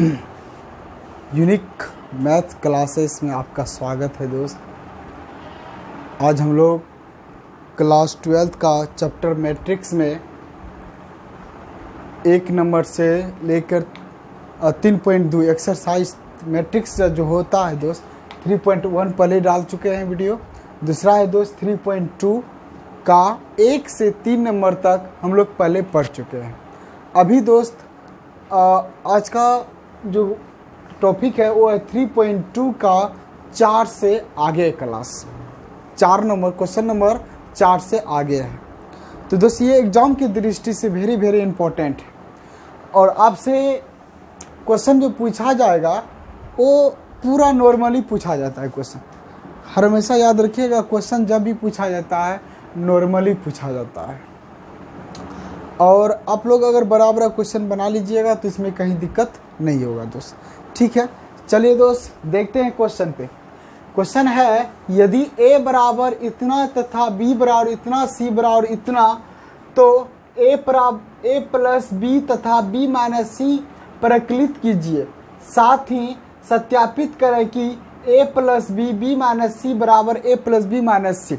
Unique math classes में आपका स्वागत है दोस्त। आज हम लोग क्लास 12 का चैप्टर मैट्रिक्स में 1 नंबर से लेकर 3.2 एक्सरसाइज मैट्रिक्स जो होता है दोस्त 3.1 पहले डाल चुके हैं वीडियो। दूसरा है दोस्त 3.2 का 1 से 3 नंबर तक हम लोग पहले पढ़ चुके हैं। अभी दोस्त आज का जो टॉपिक है वो है 3.2 का 4 से आगे क्लास 4 नंबर क्वेश्चन नंबर 4 से आगे है। तो दोस्त ये एग्ज़ाम की दृष्टि से वेरी इम्पोर्टेंट है और आपसे क्वेश्चन जो पूछा जाएगा वो पूरा नॉर्मली पूछा जाता है। क्वेश्चन हमेशा याद रखिएगा, क्वेश्चन जब भी पूछा जाता है नॉर्मली पूछा जाता है और आप लोग अगर बराबर क्वेश्चन बना लीजिएगा तो इसमें कहीं दिक्कत नहीं होगा दोस्त। ठीक है, चलिए दोस्त देखते हैं क्वेश्चन पे। क्वेश्चन है यदि a बराबर इतना तथा b बराबर इतना c बराबर इतना तो a प्लस b तथा b माइनस c परिकलित कीजिए। साथ ही सत्यापित करें कि a plus b b minus c बराबर a plus b minus c।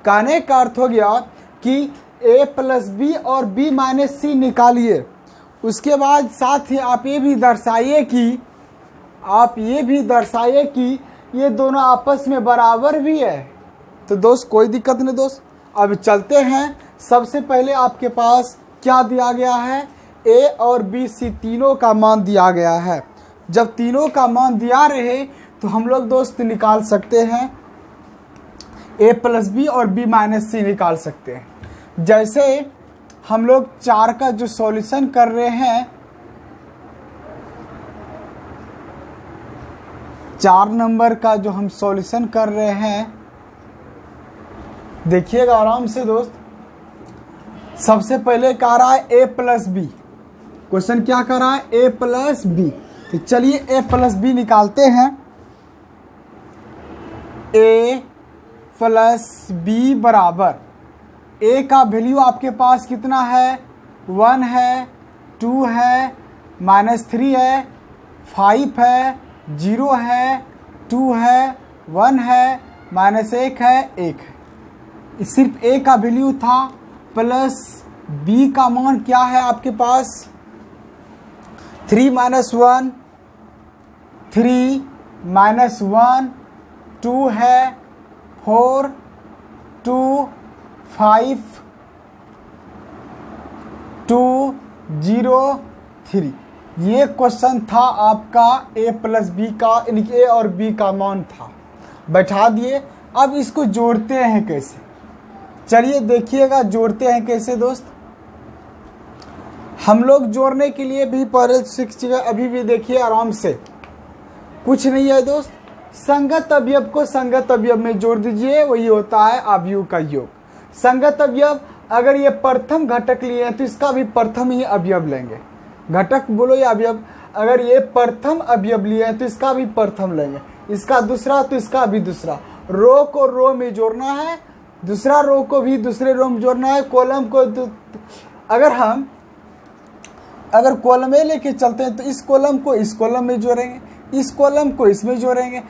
कहने का अर्थ हो गया कि a प्लस b और b माइनस c निकालिए। उसके बाद साथ ही आप ये भी दर्शाइए कि ये दोनों आपस में बराबर भी है। तो दोस्त कोई दिक्कत नहीं दोस्त, अब चलते हैं। सबसे पहले आपके पास क्या दिया गया है, a और b c तीनों का मान दिया गया है। जब तीनों का मान दिया रहे तो हम लोग दोस्त निकाल सकते हैं a प्लस b और b माइनस c निकाल सकते हैं। जैसे हम लोग 4 का जो सॉल्यूशन कर रहे हैं, 4 नंबर का जो हम सॉल्यूशन कर रहे हैं, देखिएगा आराम से दोस्त। सबसे पहले कह रहा है a प्लस बी। क्वेश्चन क्या कर रहा है, a प्लस बी। तो चलिए a प्लस बी निकालते हैं। a प्लस बी बराबर a का वैल्यू आपके पास कितना है, 1 है, 2 है, -3 है, 5 है, 0 है, 2 है, 1 है, -1 है, 1 है। सिर्फ a का वैल्यू था। प्लस b का मान क्या है आपके पास, 3 - 1 3 - 1 2 है, 4 2 5 2 0 3। ये क्वेश्चन था आपका a प्लस बी का, यानी कि a और b का मान था। बैठा दिए। अब इसको जोड़ते हैं कैसे, चलिए देखिएगा जोड़ते हैं कैसे दोस्त। हम लोग जोड़ने के लिए भी पहले सीखिएगा, अभी भी देखिए आराम से। कुछ नहीं है दोस्त, संगत अवयव को संगत अवयव में जोड़ दीजिए, वही होता है अवयव का योग। संगत अवयव अगर ये प्रथम घटक लिए हैं तो इसका भी प्रथम ही अवयव लेंगे। घटक बोलो या अवयव, अगर ये प्रथम अवयव लिए हैं तो इसका भी प्रथम लेंगे, इसका दूसरा तो इसका भी दूसरा। रो को रो में जोड़ना है, दूसरा रो को भी दूसरे रो में जोड़ना है। कॉलम को अगर कॉलम में लेके चलते हैं तो इस कॉलम को इस कॉलम में जोड़ेंगे, इस कॉलम को इसमें जोड़ेंगे,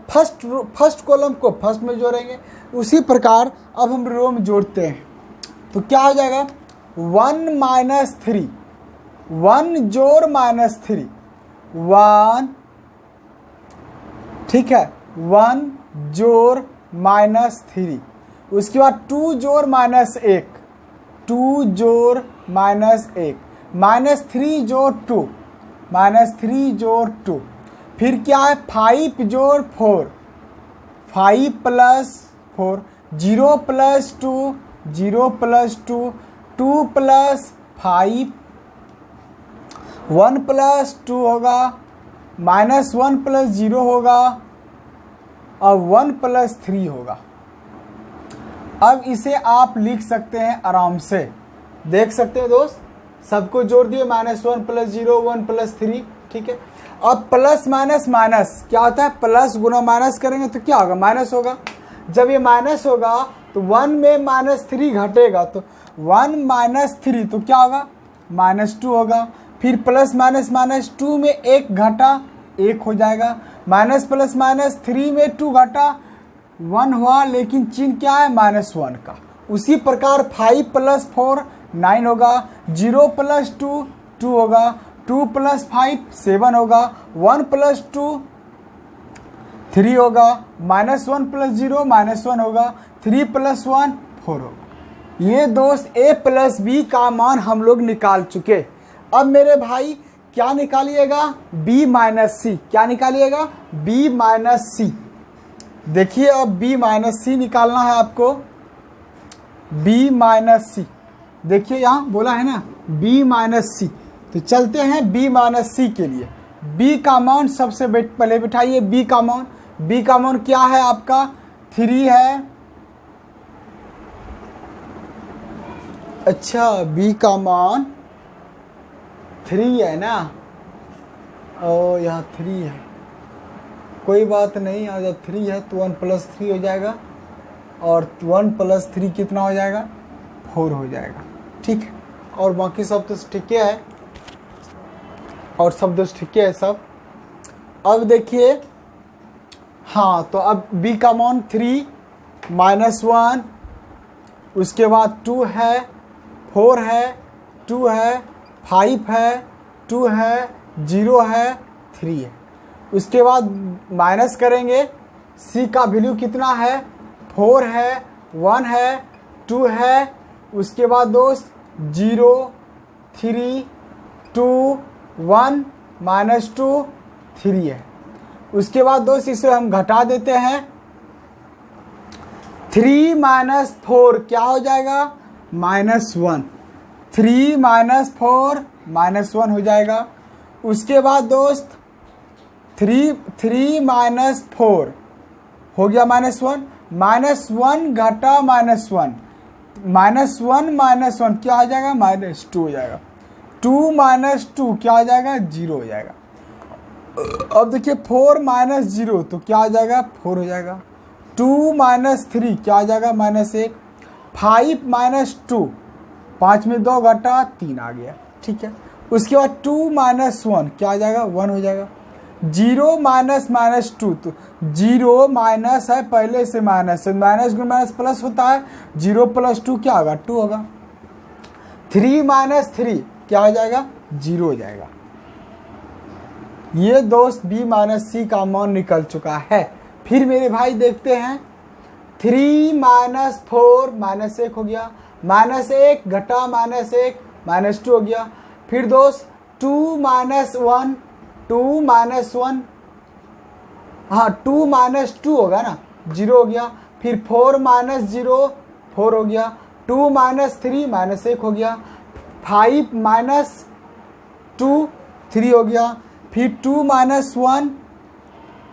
फर्स्ट कॉलम को फर्स्ट में जोड़ेंगे। उसी प्रकार अब हम रो में जोड़ते हैं तो क्या हो जाएगा, 1 - 3, 1 जोड़ -3 1, ठीक है, 1 जोड़ -3। उसके बाद 2 जोड़ -1, 2 जोड़ -1, -3 जोड़ 2, -3 जोड़ 2। फिर क्या है, 5 जोड़ 4, 5 plus 4, 0 plus 2, 0 plus 2, 2 plus 5, 1 plus 2 होगा, -1 प्लस 0 होगा और 1 प्लस 3 होगा। अब इसे आप लिख सकते हैं आराम से, देख सकते हैं दोस्त। सबको जोड़ दिए, -1 प्लस 0, 1 प्लस 3, ठीक है। अब प्लस माइनस माइनस क्या होता है, प्लस गुना माइनस करेंगे तो क्या होगा, माइनस होगा। जब ये माइनस होगा तो 1 में -3 घटेगा तो 1 - 3 तो क्या होगा, -2 होगा। फिर प्लस माइनस माइनस 2 में 1 घटा 1 हो जाएगा, माइनस प्लस माइनस 3 में 2 घटा 1 हुआ, लेकिन चिन्ह क्या है -1 का। उसी प्रकार 5 + 4 9 होगा, 0 + 2 2 होगा, 2 + 5 7 होगा, 1 + 2 3 होगा, -1 + 0 -1 होगा, 3 + 1 4 होगा। ये दोस्त a + b का मान हम लोग निकाल चुके। अब मेरे भाई क्या निकालिएगा, b - c। क्या निकालिएगा, b - c। देखिए अब b - c निकालना है आपको, b - c। देखिए यहाँ बोला है ना b - c, तो चलते हैं b - c के लिए। b का मान सबसे पहले बिठाइए, b का मान क्या है आपका 3 है। अच्छा b का मान 3 है ना, ओ यहाँ 3 है, कोई बात नहीं। और जब 3 है तो 1 + 3 हो जाएगा, और 1 + 3 कितना हो जाएगा 4 हो जाएगा, ठीक है। और बाकी सब तो ठीक है, और सब दोस्त ठीक है सब। अब देखिए हाँ, तो अब b का मान 3 -1, उसके बाद 2 है, 4 है, 2 है, 5 है, 2 है, 0 है, 3 है। उसके बाद माइनस करेंगे, c का वैल्यू कितना है 4 है, 1 है, 2 है, उसके बाद दोस्त 0 3 2 1 -2 3 है। उसके बाद दोस्त इसे हम घटा देते हैं, 3 - 4 क्या हो जाएगा -1, 3 - 4 -1 हो जाएगा। उसके बाद दोस्त 3 -4 हो गया -1, -1 घटा -1, -1 क्या हो जाएगा -2 हो जाएगा, 2 - 2 क्या हो जाएगा 0 हो जाएगा। अब देखिए 4 - 0 तो क्या हो जाएगा 4 हो जाएगा, 2 - 3 क्या हो जाएगा -1, 5 - 2 5 में 2 घटा 3 आ गया, ठीक है। उसके बाद 2 - 1 क्या हो जाएगा 1 हो जाएगा, 0 - 2 तो 0 माइनस है, पहले से माइनस है, माइनस गुण माइनस प्लस होता है, 0 + 2 क्या होगा 2 होगा, 3 - 3 क्या हो जाएगा 0 हो जाएगा। ये दोस्त b - c का मान निकल चुका है। फिर मेरे भाई देखते हैं 3 - 4 -1 हो गया, -1 घटा -1 -2 हो गया। फिर दोस्त 2 - 1 2 - 1 हाँ 2 - 2 होगा ना 0 हो गया। फिर 4 - 0 4 हो गया, 2 - 3 -1 हो गया, 5 - 2 3 हो गया। फिर 2 - 1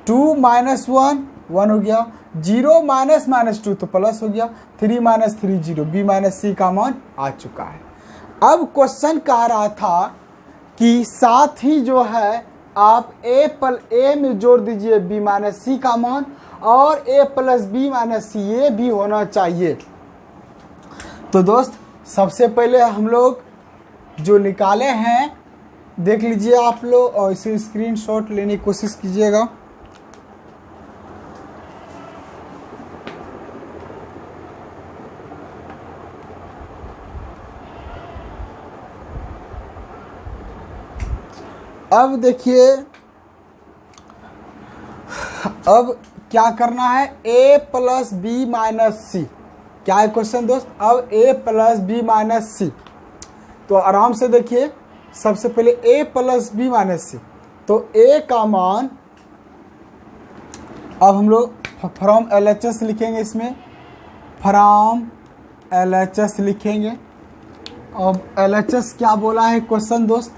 2 - 1 1 हो गया, 0 - 2 तो प्लस हो गया, 3 - 3 0, b - c का मान आ चुका है। अब क्वेश्चन कह रहा था कि साथ ही जो है आप a में जोड़ दीजिए b - c का मान, और a + b - c ये भी होना चाहिए। तो दोस्त सबसे पहले हम लोग जो निकाले हैं देख लीजिए आप लोग, और इसे स्क्रीनशॉट लेने की कोशिश कीजिएगा। अब देखिए अब क्या करना है, a + b - c। क्या है क्वेश्चन दोस्त, अब a + b - c। तो आराम से देखिए, सबसे पहले a + b - c, तो a का मान अब हम लोग फ्रॉम LHS लिखेंगे, इसमें फ्रॉम LHS लिखेंगे। अब LHS क्या बोला है क्वेश्चन दोस्त,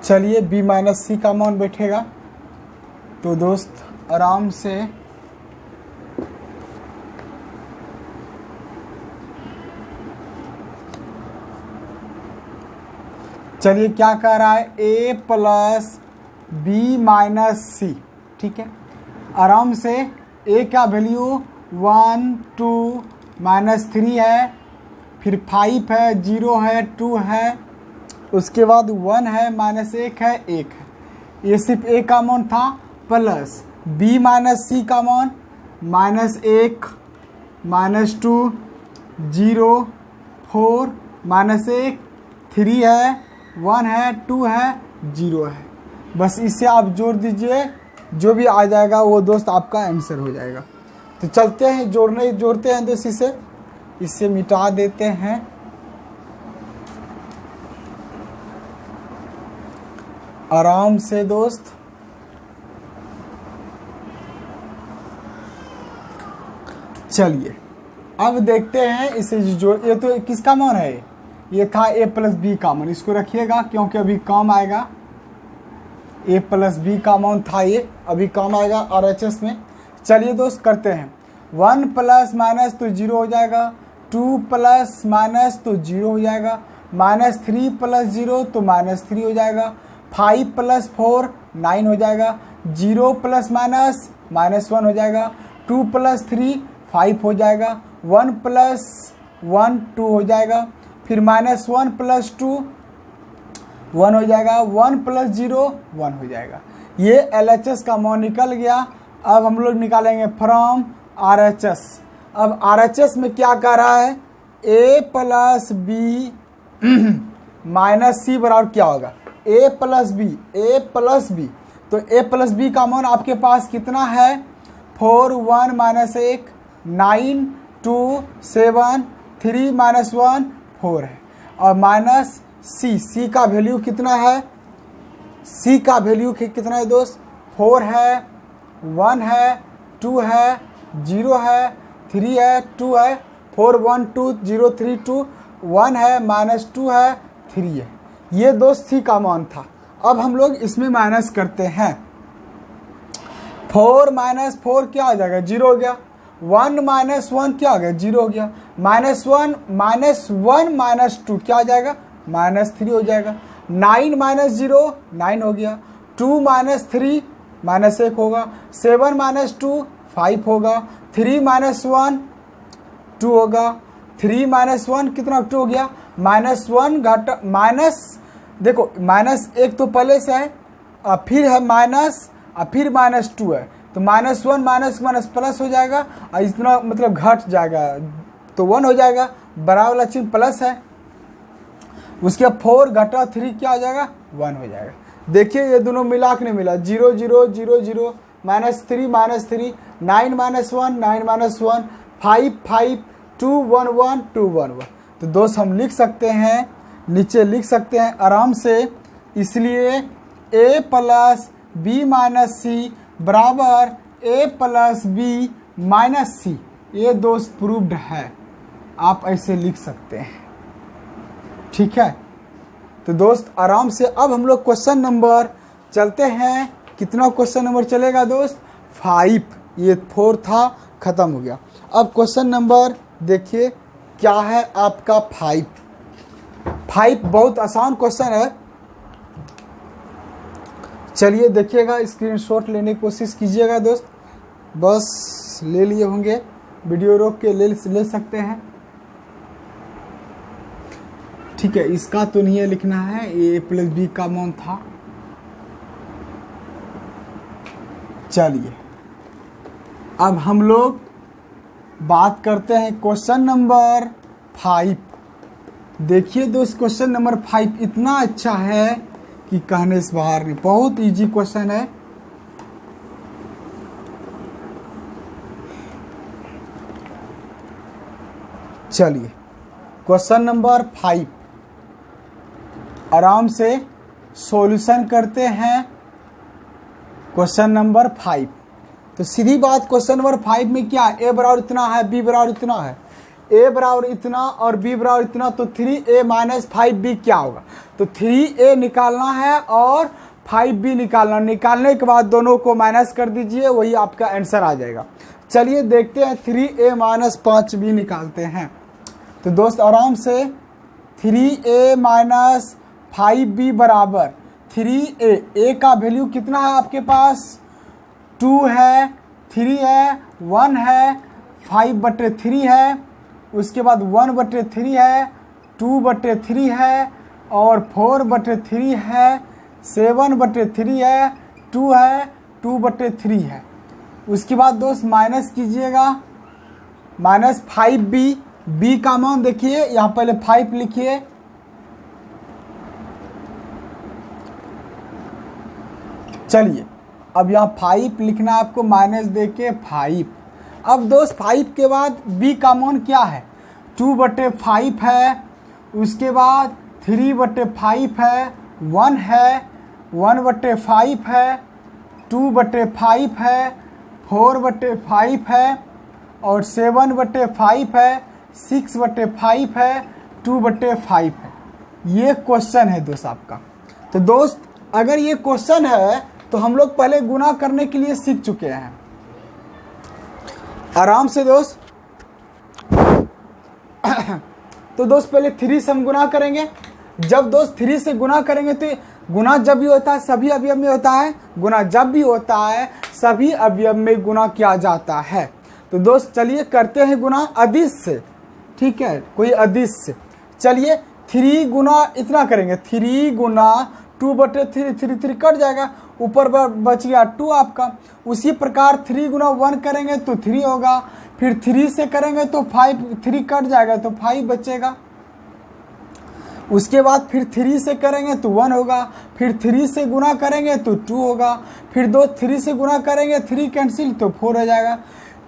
चलिए b - c का मान बैठेगा। तो दोस्त आराम से चलिए क्या कह रहा है, a प्लस बी माइनस सी। ठीक है, आराम से a का वैल्यू 1 2 -3 है, फिर 5 है, 0 है, 2 है, उसके बाद 1 है, -1 है, 1 है। ये सिर्फ a का मान था, प्लस b माइनस सी का मान -1 -2 0 4 -1 3 है, 1 है, 2 है, 0 है। बस इससे आप जोड़ दीजिए, जो भी आ जाएगा वो दोस्त आपका आंसर हो जाएगा। तो चलते हैं जोड़ते हैं दोस्त, इससे मिटा देते हैं। आराम से दोस्त, चलिए अब देखते हैं इसे जोड़। ये तो किसका मान है, ये था a प्लस बी का मान, इसको रखिएगा क्योंकि अभी काम आएगा। a प्लस बी का मान था, ये अभी काम आएगा RHS में। चलिए दोस्त करते हैं, 1 प्लस माइनस तो 0 हो जाएगा, 2 प्लस माइनस तो 0 हो जाएगा, -3 प्लस 0 तो -3 हो जाएगा, 5 प्लस 4 9 हो जाएगा, 0 प्लस माइनस -1 हो जाएगा, 2 प्लस 3 5 हो जाएगा, 1 प्लस 1 2 हो जाएगा, फिर -1 प्लस 2 1 हो जाएगा, 1 प्लस 0 1 हो जाएगा। ये LHS का मान निकल गया। अब हम लोग निकालेंगे फ्रॉम RHS। अब RHS में क्या कह रहा है, a प्लस बी माइनस सी बराबर क्या होगा, a प्लस बी। तो a प्लस बी का मान आपके पास कितना है, 4 1 -1 9 2 7 3 -1 4 है, और माइनस सी का वैल्यू कितना है, सी का वैल्यू कितना है दोस्त, 4 है, 1 है, 2 है, 0 है, 3 है, 2 है, 4 1 2 0 3 2 1 है, -2 है, 3 है। ये दोस्त सी का मान था। अब हम लोग इसमें माइनस करते हैं, 4 - 4 क्या हो जाएगा, 0 हो गया, 1 - 1 क्या हो गया, 0 हो गया, -1 -2 क्या हो जाएगा, -3 हो जाएगा, 9 - 0 9 हो गया, 2 - 3 -1 होगा, 7 - 2 5 होगा, 3 - 1 2 होगा, 3 - 1 कितना 2 हो गया, -1 घटा माइनस, देखो -1 तो पहले से है, फिर है माइनस, फिर -2 है, तो -1 माइनस प्लस हो जाएगा, और इतना मतलब घट जाएगा तो 1 हो जाएगा, बराबर वाला चिन्ह प्लस है, उसके 4 घटा 3 क्या हो जाएगा, 1 हो जाएगा। देखिए ये दोनों मिला के नहीं मिला, 0 0 0 0 -3 -3 9 - 1 9 -1 5 5 2 1 1 2 1 1। तो दोस्त हम लिख सकते हैं, नीचे लिख सकते हैं आराम से, इसलिए a प्लस बी माइनस सी बराबर a प्लस बी माइनस सी। ये दोस्त प्रूव्ड है, आप ऐसे लिख सकते हैं। ठीक है, तो दोस्त आराम से अब हम लोग क्वेश्चन नंबर चलते हैं। कितना क्वेश्चन नंबर चलेगा दोस्त, 5। ये 4 था, खत्म हो गया। अब क्वेश्चन नंबर देखिए क्या है आपका 5 बहुत आसान क्वेश्चन है। चलिए देखिएगा, स्क्रीनशॉट लेने की कोशिश कीजिएगा दोस्त, बस ले लिए होंगे, वीडियो रोक के ले सकते हैं। ठीक है, इसका तो नहीं है लिखना है, ए प्लस बी का मान था। चलिए अब हम लोग बात करते हैं क्वेश्चन नंबर 5। देखिए दोस्त क्वेश्चन नंबर 5 इतना अच्छा है कि कहने से बाहर नहीं, बहुत इजी क्वेश्चन है। चलिए क्वेश्चन नंबर 5 आराम से सॉल्यूशन करते हैं। क्वेश्चन नंबर 5, तो सीधी बात क्वेश्चन नंबर 5 में क्या है, ए बराबर इतना है, बी बराबर इतना है, ए बराबर इतना और बी बराबर इतना, तो 3a माइनस 5b क्या होगा, तो 3a निकालना है और 5b निकालना। निकालने के बाद दोनों को माइनस कर दीजिए, वही आपका आंसर आ जाएगा। चलिए देखते हैं 3a माइनस 5b निकालते हैं। तो दोस्त आराम से 3a माइनस 5b बराबर 3a। a का वैल्यू कितना है आपके पास? 2 है, 3 है, 1 है, 5/3 है, उसके बाद 1/3 है, 2/3 है और 4/3 है, 7/3 है, 2 है, 2/3 है। उसके बाद दोस्त माइनस कीजिएगा, -5b। b का मान देखिए, यहाँ पहले 5 लिखिए, चलिए अब यहाँ 5 लिखना आपको, माइनस देके 5। अब दोस्त 5 के बाद b का मान क्या है? 2/5 है, उसके बाद 3/5 है, 1 है, 1/5 है, 2/5 है, 4/5 है और 7/5 है, 6/5 है, 2/5 है। ये क्वेश्चन है दोस्त आपका। तो दोस्त अगर ये क्वेश्चन है तो हम लोग पहले गुना करने के लिए सीख चुके हैं आराम से दोस्त। तो दोस्त पहले 3 से हम गुना करेंगे। जब दोस्त 3 से गुना करेंगे तो गुना जब भी होता है सभी अवयव में होता है, गुना जब भी होता है सभी अवयव में गुना किया जाता है। तो दोस्त चलिए करते हैं गुना अदिश से, ठीक है, कोई अदिश से। चलिए 3 गुना इतना करेंगे, 3 गुना 2/3, 3 कट जाएगा, ऊपर बच गया 2 आपका। उसी प्रकार 3 गुना 1 करेंगे तो 3 होगा, फिर 3 से करेंगे तो 5, 3 कट जाएगा तो 5 बचेगा। उसके बाद फिर 3 से करेंगे तो 1 होगा, फिर 3 से गुना करेंगे तो 2 होगा, फिर 3 से गुना करेंगे 3 कैंसिल तो 4 हो जाएगा।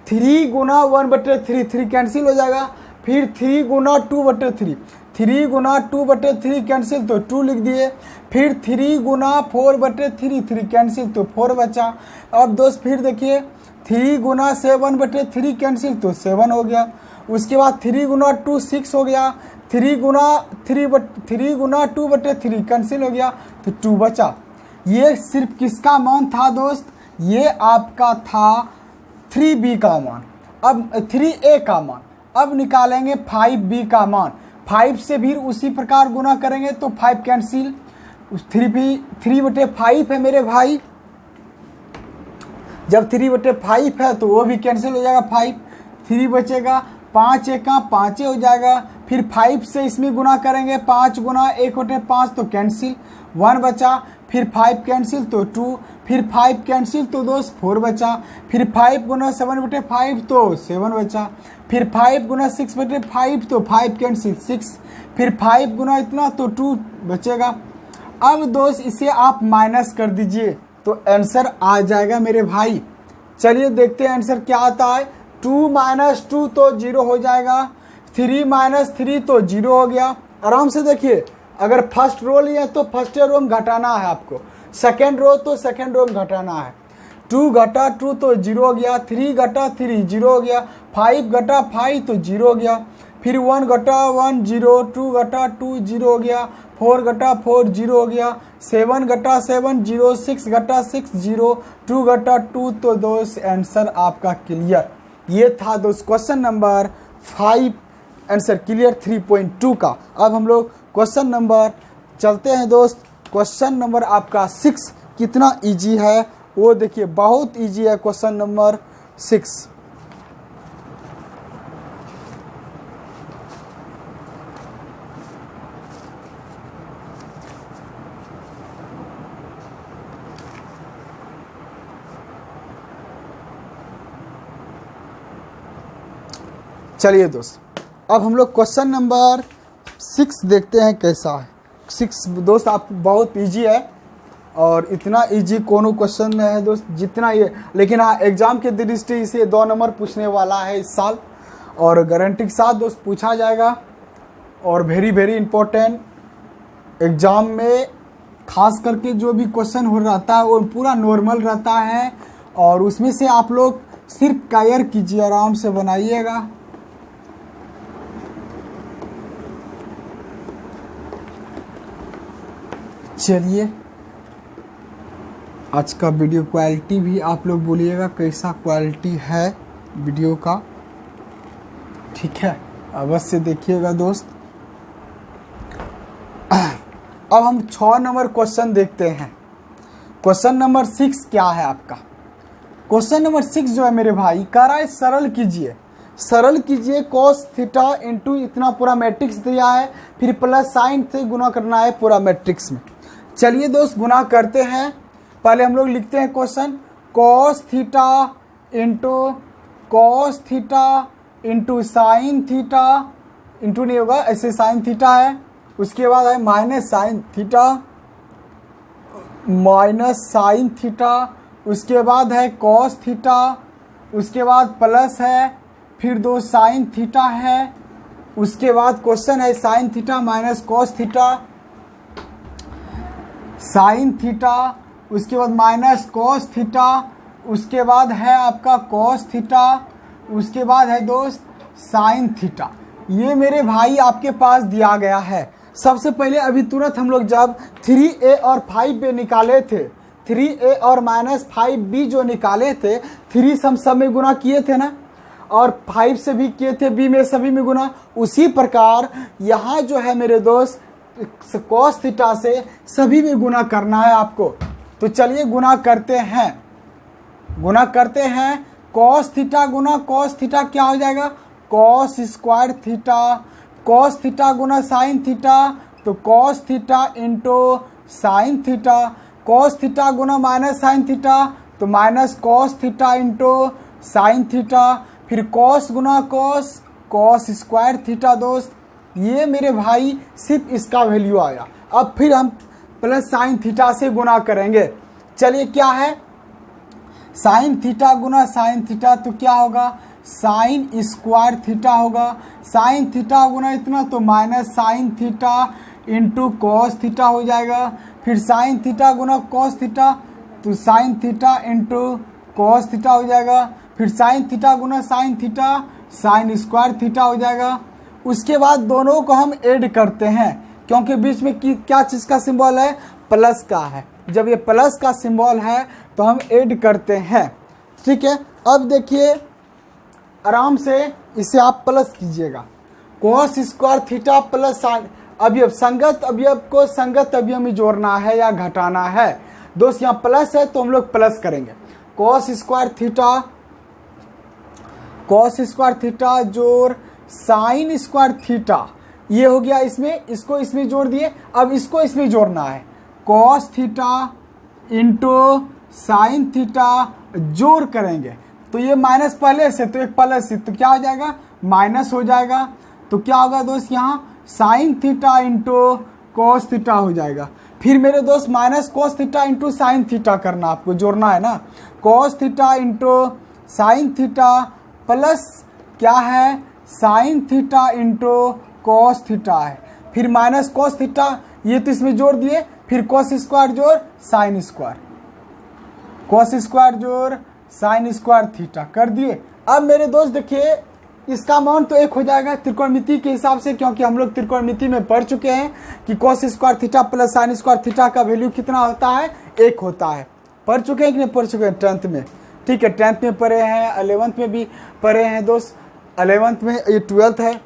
3 गुना 1/3, 3 कैंसिल हो जाएगा, फिर 3 गुना 2/3, 3 गुना 2/3 कैंसिल तो 2 लिख दिए, फिर 3 गुना 4/3, 3 कैंसिल तो 4 बचा। अब दोस्त फिर देखिए 3 गुना 7/3 कैंसिल तो 7 हो गया। उसके बाद 3 गुना 2 6 हो गया, 3 गुना 2/3 कैंसिल हो गया तो 2 बचा। ये सिर्फ किसका मान था दोस्त? ये आपका था 3b का मान। अब 3a का मान। अब निकालेंगे 5b का मान। 5 से भी उसी प्रकार गुना करेंगे तो 5 कैंसिल, 3/5 है मेरे भाई। जब 3/5 है तो वो भी कैंसिल हो जाएगा, 5 3 बचेगा, 5 एका 5 हो जाएगा। फिर 5 से इसमें गुना करेंगे, 5 गुना 1/5 तो कैंसिल, 1 बचा, फिर 5 कैंसिल तो 2, फिर 5 कैंसिल तो दोस्त 4 बचा, फिर 5 गुना 7/5 तो 7 बचा, फिर 5 गुना 6/5 तो 5 कैंसिल 6, फिर 5 गुना इतना तो 2 बचेगा। अब दोस्त इसे आप माइनस कर दीजिए तो आंसर आ जाएगा मेरे भाई। चलिए देखते हैं आंसर क्या आता है। 2 - 2 तो 0 हो जाएगा, 3 - 3 तो 0 हो गया। आराम से देखिए, अगर फर्स्ट रो लिए तो फर्स्ट रो में घटाना है आपको, सेकेंड रो तो सेकेंड रो में घटाना है। 2 घटा 2 तो 0 हो गया, 3 घटा 3 0 हो गया, 5 घटा 5 तो 0 हो गया, फिर 1 घटा 1 0, 2 घटा 2 0 हो गया, 4 घटा 4 0 हो गया, 7 घटा 7 0, 6 घटा 6 0, 2 घटा 2 तो दोस्त आंसर आपका क्लियर। ये था दोस्त क्वेश्चन नंबर 5, आंसर क्लियर 3.2 का। अब हम लोग क्वेश्चन नंबर चलते हैं दोस्त। क्वेश्चन नंबर आपका 6 कितना इजी है वो देखिए, बहुत इजी है क्वेश्चन नंबर 6। चलिए दोस्त, अब हम लोग क्वेश्चन नंबर 6 देखते हैं कैसा है। 6 दोस्त आप बहुत इजी है और इतना इजी कोनो क्वेश्चन है दोस्त जितना ये, लेकिन हाँ एग्जाम के दृष्टि से 2 नंबर पूछने वाला है इस साल और गारंटी के साथ दोस्त पूछा जाएगा। और वेरी इम्पोर्टेंट एग्जाम में खास करके जो भी क्वेश्चन हो रहता है वो पूरा नॉर्मल रहता है और उसमें से आप लोग सिर्फ क्लियर कीजिए, आराम से बनाइएगा। चलिए आज का वीडियो क्वालिटी भी आप लोग बोलिएगा कैसा क्वालिटी है वीडियो का, ठीक है, अवश्य देखिएगा दोस्त। अब हम 6 नंबर क्वेश्चन देखते हैं। क्वेश्चन नंबर 6 क्या है आपका? क्वेश्चन नंबर 6 जो है मेरे भाई, कह रहा है सरल कीजिए, सरल कीजिए कॉस थीटा इंटू इतना पूरा मैट्रिक्स दिया है, फिर प्लस साइन से गुना करना है पूरा मैट्रिक्स में। चलिए दोस्त गुना करते हैं। पहले हम लोग लिखते हैं question, cos theta into sine theta, into नहीं होगा ऐसे, साइन थीटा है, उसके बाद है माइनस साइन थीटा, उसके बाद है कॉस थीटा, उसके बाद प्लस है, फिर 2 साइन थीटा है, उसके बाद क्वेश्चन है sine theta minus cos theta, sine theta, उसके बाद माइनस कॉस थीटा, उसके बाद है आपका कॉस थीटा, उसके बाद है दोस्त साइन थीटा। ये मेरे भाई आपके पास दिया गया है। सबसे पहले अभी तुरंत हम लोग जब 3a और 5b निकाले थे, 3a और माइनस 5b जो निकाले थे, 3 से हम सब में गुना किए थे ना, और 5 से भी किए थे, b में सभी में गुना। उसी प्रकार यहाँ जो है मेरे दोस्त कॉस थीटा से सभी में गुना करना है आपको। तो चलिए गुना करते हैं। कॉस थीटा गुना कॉस थीटा क्या हो जाएगा? Cos square theta, cos theta गुना साइन थीटा, तो cos theta into sine theta, cos theta गुना माइनस साइन थीटा, तो minus cos theta into sine theta, फिर कॉस गुना कॉस, कॉस स्क्वायर थीटा। दोस्त ये मेरे भाई सिर्फ इसका वैल्यू आया। अब फिर हम प्लस साइन थीटा से गुना करेंगे। चलिए क्या है, साइन थीटा गुना साइन थीटा, तो क्या होगा? साइन स्क्वायर थीटा होगा, साइन थीटा गुना इतना तो minus sine theta into cos theta हो जाएगा, फिर साइन थीटा गुना कॉस थीटा, तो sine theta into cos theta हो जाएगा, फिर साइन थीटा गुना sine theta, sine square theta हो जाएगा। उसके बाद दोनों को हम ऐड करते हैं, क्योंकि बीच में क्या चीज़ का सिंबल है? प्लस का है। जब ये प्लस का सिंबल है तो हम ऐड करते हैं, ठीक है। अब देखिए आराम से इसे आप प्लस कीजिएगा, cos square theta plus sign अवयव, संगत अवयव को संगत अवयव में जोड़ना है या घटाना है। दोस्त यहाँ प्लस है तो हम लोग प्लस करेंगे, कॉस स्क्वायर थीटा जोड़ साइन स्क्वायर थीटा, ये हो गया इसमें, इसको इसमें जोड़ दिए। अब इसको इसमें जोड़ना है, cos theta into sine theta जोड़ करेंगे, तो ये माइनस पहले से, तो एक प्लस से, तो क्या हो जाएगा? माइनस हो जाएगा। तो क्या होगा दोस्त, यहाँ sign theta into cos theta हो जाएगा। फिर मेरे दोस्त minus cos theta into sine theta करना, आपको जोड़ना है ना, cos theta into sine theta plus क्या है? Sine theta into cos theta है, फिर माइनस कॉस थीटा, ये तो इसमें जोड़ दिए, फिर कॉस स्क्वायर जोड़ साइन स्क्वायर, कॉस स्क्वायर जोड़ साइन स्क्वायर थीटा कर दिए। अब मेरे दोस्त देखिए इसका मान तो 1 हो जाएगा त्रिकोणमिति के हिसाब से, क्योंकि हम लोग त्रिकोणमिति में पढ़ चुके हैं कि cos square theta plus sine square theta का वैल्यू कितना होता है? 1 होता है। पढ़ चुके हैं कि नहीं पढ़ चुके हैं? 10th में, ठीक है, 10th में पढ़े हैं, 11th में भी पढ़े हैं दोस्त, 11th में, ये 12th है।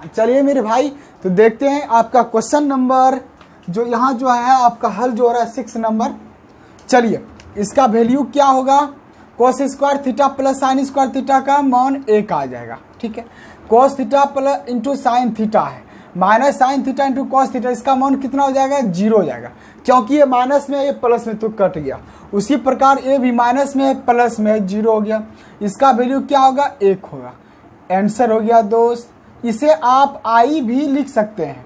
चलिए मेरे भाई तो देखते हैं आपका क्वेश्चन नंबर जो यहाँ जो है आपका हल जो हो रहा है 6 नंबर। चलिए इसका वैल्यू क्या होगा? Cos square theta plus sine square theta का मान 1 आ जाएगा, ठीक है। Cos theta plus into sine theta है, minus sine theta into cos theta, इसका मान कितना हो जाएगा? 0 हो जाएगा, क्योंकि ये माइनस में है, ये प्लस में तो कट गया। उसी प्रकार ये भी माइनस में है, प्लस में है, 0 हो गया। इसका वैल्यू क्या होगा? 1 होगा। आंसर हो गया दोस्त। इसे आप आई भी लिख सकते हैं,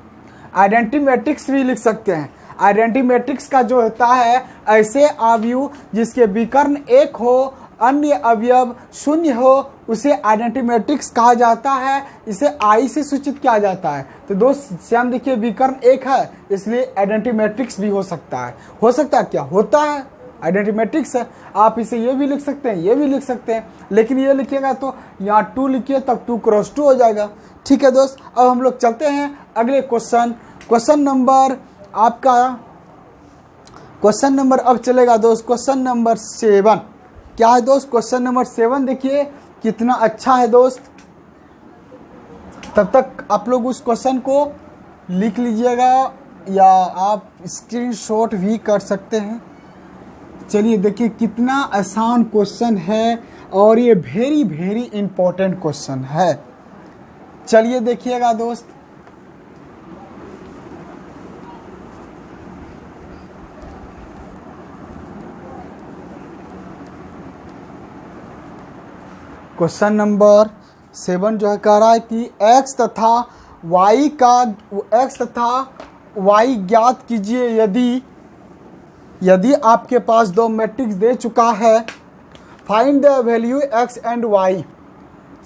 आइडेंटिटी मैट्रिक्स भी लिख सकते हैं। आइडेंटिटी मैट्रिक्स का जो होता है ऐसे अवयव जिसके विकर्ण 1 हो, अन्य अवयव 0 हो, उसे आइडेंटिटी मैट्रिक्स कहा जाता है। इसे आई से सूचित किया जाता है। तो दोस्त श्याम देखिए विकर्ण 1 है, इसलिए आइडेंटिटी मैट्रिक्स भी हो सकता है। हो सकता है क्या? होता है, आइडेंटिटी मैट्रिक्स है। आप इसे ये भी लिख सकते हैं, ये भी लिख सकते हैं, लेकिन ये लिखिएगा तो यहाँ 2 लिखिए तब 2 क्रॉस 2 हो जाएगा, ठीक है दोस्त। अब हम लोग चलते हैं अगले क्वेश्चन नंबर आपका, क्वेश्चन नंबर अब चलेगा दोस्त क्वेश्चन नंबर 7। क्या है दोस्त? क्वेश्चन नंबर 7 देखिए कितना अच्छा है दोस्त। तब तक आप लोग उस क्वेश्चन को लिख लीजिएगा या आप स्क्रीनशॉट भी कर सकते हैं। चलिए देखिए कितना आसान क्वेश्चन है और ये वेरी वेरी इंपॉर्टेंट क्वेश्चन है। चलिए देखिएगा दोस्त, क्वेश्चन नंबर 7 जो है कह रहा है कि x तथा y ज्ञात कीजिए यदि आपके पास दो मैट्रिक्स दे चुका है। Find the value x and y।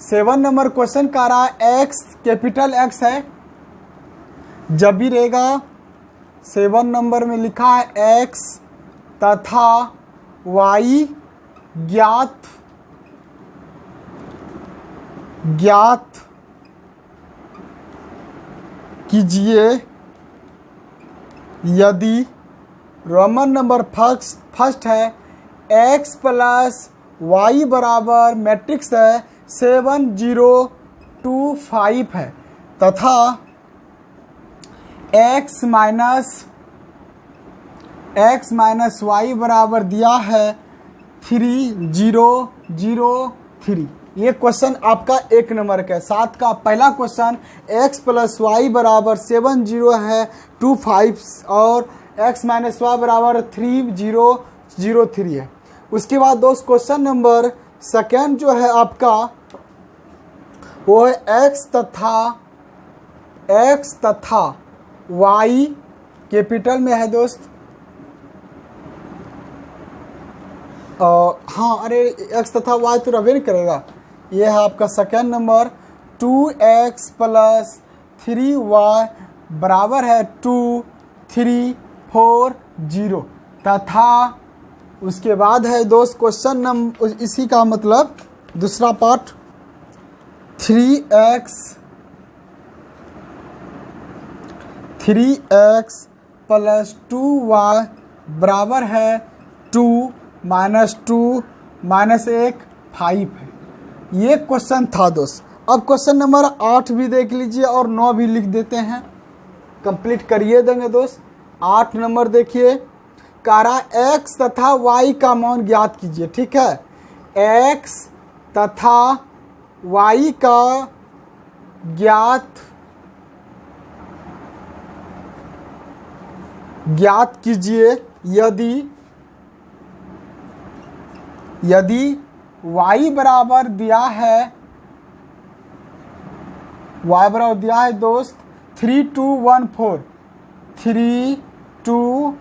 7 number question कह रहा है x कैपिटल X है जब भी रहेगा। 7 नंबर में लिखा है x तथा y ज्ञात कीजिए यदि रोमन नंबर फर्स्ट है x प्लस y बराबर मैट्रिक्स है 7 0 2 5 है तथा x माइनस y बराबर दिया है 3 0 0 3। ये क्वेश्चन आपका 1 नंबर का है। 7 का पहला क्वेश्चन x प्लस वाई बराबर 7 0 है 2 5 और x माइनस वाई बराबर 3 0 0 3 है। उसके बाद दोस्त क्वेश्चन नंबर सेकेंड जो है आपका वो है x तथा y कैपिटल में है दोस्त। हाँ अरे x तथा y तो रवे नहीं करेगा। ये है आपका second number 2x plus 3y बराबर है 2 3 4 0 तथा उसके बाद है दोस्त क्वेश्चन नंबर इसी का मतलब दूसरा पार्ट 3x प्लस 2y बराबर है 2 माइनस 2 माइनस 1 5 है। ये क्वेश्चन था दोस्त। अब क्वेश्चन नंबर 8 भी देख लीजिए और 9 भी लिख देते हैं, कंप्लीट करिए देंगे दोस्त। 8 नंबर देखिए, कारा x तथा y का मान ज्ञात कीजिए। ठीक है, x तथा y का ज्ञात कीजिए यदि y बराबर दिया है दोस्त 3 2 1 4 3 2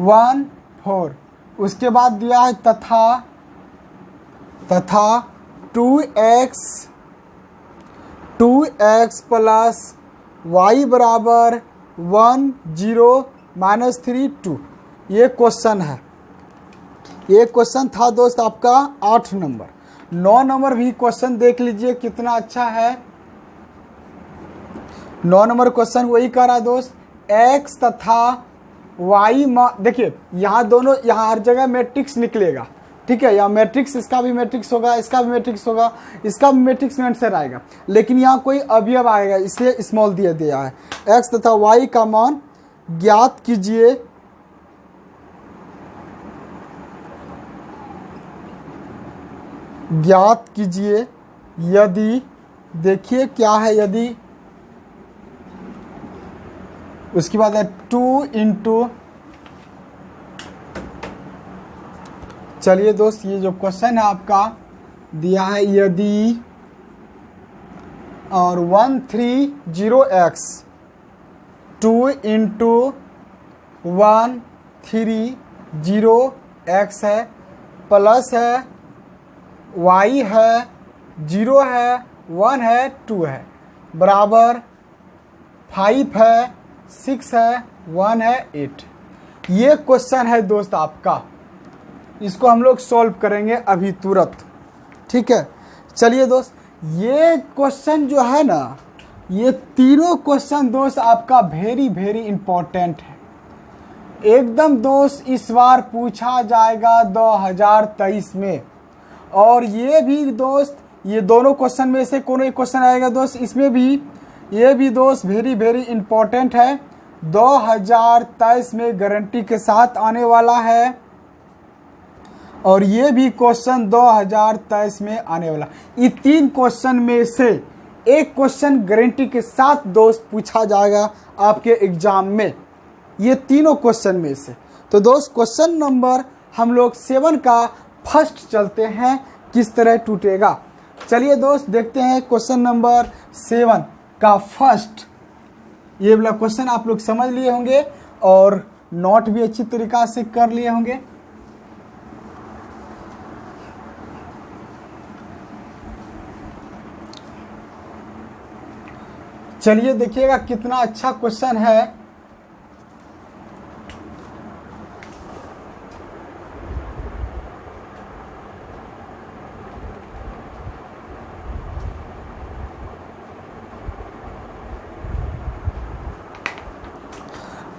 1 4। उसके बाद दिया है तथा 2x प्लस y बराबर 1 0 माइनस 3 2। ये क्वेश्चन है। ये क्वेश्चन था दोस्त आपका 8 नंबर। 9 नंबर भी क्वेश्चन देख लीजिए कितना अच्छा है। 9 नंबर क्वेश्चन वही कर रहा है दोस्त, x तथा y देखिए यहाँ हर जगह मैट्रिक्स निकलेगा। ठीक है, यहाँ मैट्रिक्स, इसका भी मैट्रिक्स होगा, इसका भी मैट्रिक्स होगा, इसका भी मैट्रिक्स में आंसर आएगा, लेकिन यहाँ कोई अवयव आएगा इसलिए स्मॉल दिया है। x तथा y का मान ज्ञात कीजिए यदि, देखिए क्या है यदि, उसके बाद है 2 इंटू, चलिए दोस्त ये जो क्वेश्चन है आपका दिया है यदि और 130x 2 इंटू 130x है, प्लस है y है 0 है 1 है 2 है बराबर 5 है 6 है 1 है 8। ये क्वेश्चन है दोस्त आपका, इसको हम लोग सॉल्व करेंगे अभी तुरंत। ठीक है, चलिए दोस्त ये क्वेश्चन जो है ना, ये तीनों क्वेश्चन दोस्त आपका वेरी वेरी इंपॉर्टेंट है एकदम दोस्त। इस बार पूछा जाएगा 2023 में। और ये भी दोस्त, ये दोनों क्वेश्चन में से कोई एक क्वेश्चन आएगा दोस्त, इसमें भी ये भी दोस्त वेरी वेरी इंपॉर्टेंट है 2023 में गारंटी के साथ आने वाला है, और ये भी क्वेश्चन 2023 में आने वाला। ये 3 क्वेश्चन में से एक क्वेश्चन गारंटी के साथ दोस्त पूछा जाएगा आपके एग्जाम में, ये तीनों क्वेश्चन में से। तो दोस्त क्वेश्चन नंबर हम लोग 7 का फर्स्ट चलते हैं, किस तरह टूटेगा। चलिए दोस्त देखते हैं क्वेश्चन नंबर 7 का फर्स्ट। ये वाला क्वेश्चन आप लोग समझ लिए होंगे और नोट भी अच्छी तरीका से कर लिए होंगे। चलिए देखिएगा कितना अच्छा क्वेश्चन है।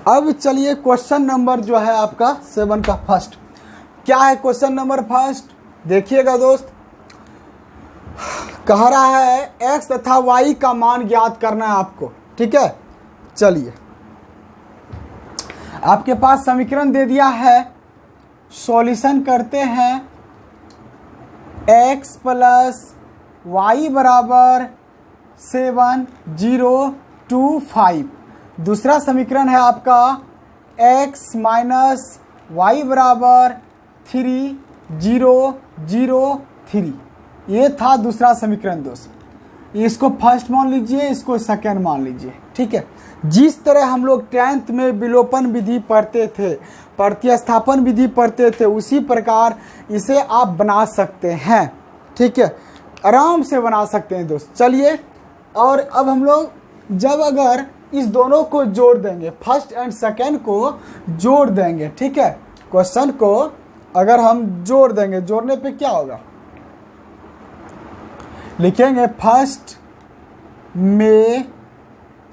अब चलिए क्वेश्चन नंबर जो है आपका 7 का फर्स्ट क्या है। क्वेश्चन नंबर फर्स्ट देखिएगा दोस्त, कह रहा है x तथा y का मान ज्ञात करना है आपको। ठीक है, चलिए आपके पास समीकरण दे दिया है, सॉल्यूशन करते हैं। x प्लस वाई बराबर 7 0 2 5। दूसरा समीकरण है आपका x माइनस वाई बराबर 3 0 0 3। ये था दूसरा समीकरण दोस्त। इसको फर्स्ट मान लीजिए, इसको सेकंड मान लीजिए। ठीक है, जिस तरह हम लोग 10th में विलोपन विधि पढ़ते थे, प्रतिस्थापन विधि पढ़ते थे, उसी प्रकार इसे आप बना सकते हैं। ठीक है, आराम से बना सकते हैं दोस्त। चलिए, और अब हम लोग जब अगर इस दोनों को जोड़ देंगे, फर्स्ट एंड सेकंड को जोड़ देंगे। ठीक है, क्वेश्चन को अगर हम जोड़ देंगे, जोड़ने पे क्या होगा, लिखेंगे फर्स्ट में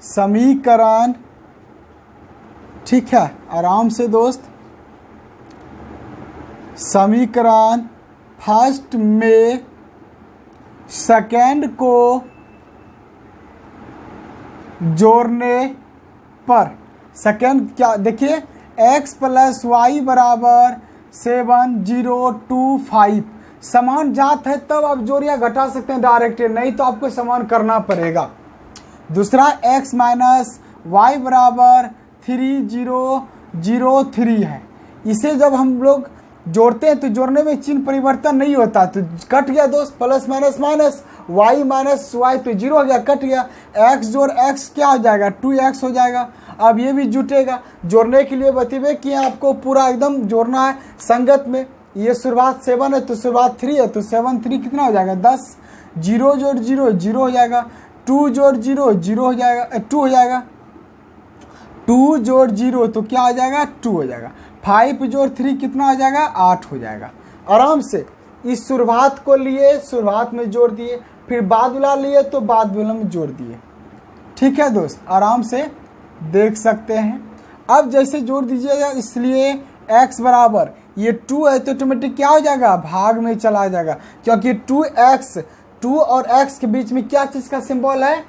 समीकरण। ठीक है, आराम से दोस्त, समीकरण फर्स्ट में सेकंड को जोड़ने पर सेकंड क्या देखिए, x प्लस वाई बराबर 7 0 2 5। समान जात है तब आप जोड़ या घटा सकते हैं डायरेक्ट, नहीं तो आपको समान करना पड़ेगा। दूसरा x माइनस वाई बराबर 3 0 0 3 है। इसे जब हम लोग जोड़ते हैं तो जोड़ने में चिन्ह परिवर्तन नहीं होता, तो कट गया दोस्त, plus minus minus, y minus y तो 0 हो गया, कट गया। x जोड़ x क्या हो जाएगा, 2x हो जाएगा। अब ये भी जुटेगा। जोड़ने के लिए बतिबे कि आपको पूरा एकदम जोड़ना है संगत में। ये शुरुआत 7 है तो शुरुआत 3 है, तो 7 3 कितना हो जाएगा 10। 0 जोड़ 0 0 हो जाएगा। 2 जोड़ 0 0 हो जाएगा, 2 हो जाएगा। 2 जोड़ 0 तो क्या हो जाएगा 2 हो जाएगा। 5 जोड़ 3 कितना हो जाएगा 8 हो जाएगा। आराम से इस शुरुआत को लिए शुरुआत में जोड़ दिए, फिर बाद वाला लिए तो बाद वाला में जोड़ दिए। ठीक है दोस्त, आराम से देख सकते हैं। अब जैसे जोड़ दीजिएगा, इसलिए x बराबर ये 2 है तो ऑटोमेटिक क्या हो जाएगा, भाग में चला जाएगा, क्योंकि 2x 2 और x के बीच में क्या चीज़ का सिंबल है,